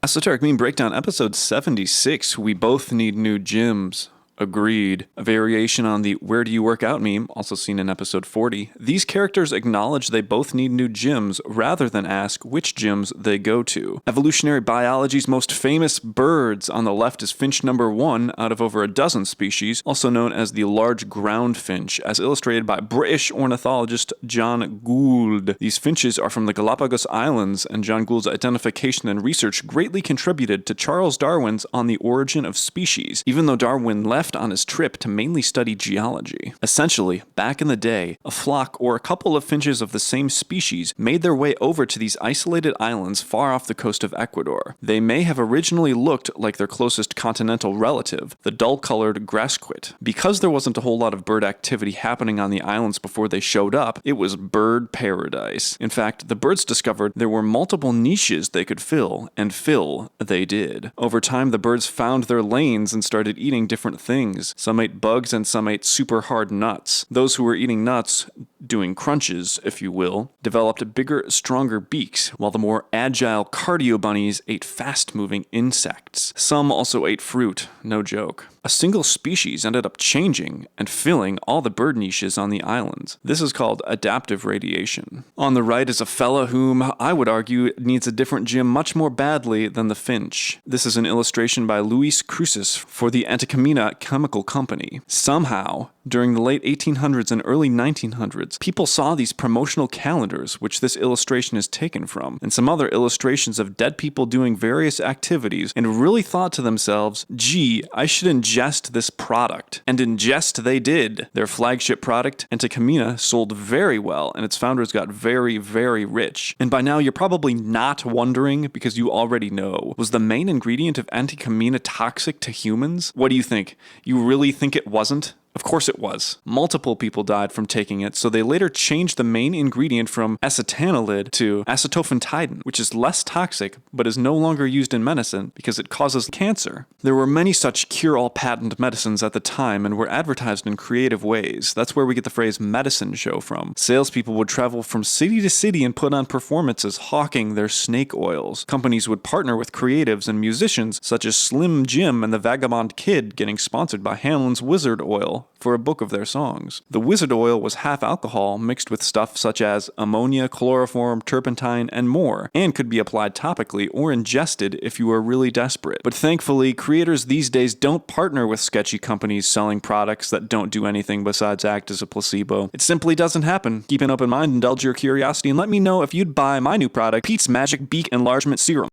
Esoteric Meme Breakdown, episode 76. We both need new gyms. Agreed. A variation on the "where do you work out" meme, also seen in episode 40. These characters acknowledge they both need new gyms rather than ask which gyms they go to. Evolutionary biology's most famous birds. On the left is finch number 1 out of over a dozen species, also known as the large ground finch, as illustrated by British ornithologist John Gould. These finches are from the Galapagos Islands, and John Gould's identification and research greatly contributed to Charles Darwin's On the Origin of Species, even though Darwin left on his trip to mainly study geology. Essentially, back in the day, a flock or a couple of finches of the same species made their way over to these isolated islands far off the coast of Ecuador. They may have originally looked like their closest continental relative, the dull-colored grasquit. Because there wasn't a whole lot of bird activity happening on the islands before they showed up, it was bird paradise. In fact, the birds discovered there were multiple niches they could fill, and fill they did. Over time, the birds found their lanes and started eating different things. Some ate bugs and some ate super hard nuts. Those who were eating nuts, doing crunches, if you will, developed bigger, stronger beaks, while the more agile cardio bunnies ate fast-moving insects. Some also ate fruit, no joke. A single species ended up changing and filling all the bird niches on the islands. This is called adaptive radiation. On the right is a fella whom I would argue needs a different gym much more badly than the finch. This is an illustration by Luis Cruces for the Anticamina Chemical Company. Somehow, during the late 1800s and early 1900s, people saw these promotional calendars, which this illustration is taken from, and some other illustrations of dead people doing various activities, and really thought to themselves, gee, I should ingest this product. And ingest they did. Their flagship product, Anticamina, sold very well, and its founders got very, very rich. And by now you're probably not wondering, because you already know, was the main ingredient of Anticamina toxic to humans? What do you think? You really think it wasn't? Of course it was. Multiple people died from taking it, so they later changed the main ingredient from acetanilide to acetophantidin, which is less toxic, but is no longer used in medicine because it causes cancer. There were many such cure-all patent medicines at the time and were advertised in creative ways. That's where we get the phrase medicine show from. Salespeople would travel from city to city and put on performances hawking their snake oils. Companies would partner with creatives and musicians such as Slim Jim and the Vagabond Kid, getting sponsored by Hamlin's Wizard Oil for a book of their songs. The wizard oil was half alcohol mixed with stuff such as ammonia, chloroform, turpentine, and more, and could be applied topically or ingested if you were really desperate. But thankfully, creators these days don't partner with sketchy companies selling products that don't do anything besides act as a placebo. It simply doesn't happen. Keep an open mind, indulge your curiosity, and let me know if you'd buy my new product, Pete's Magic Beak Enlargement Serum.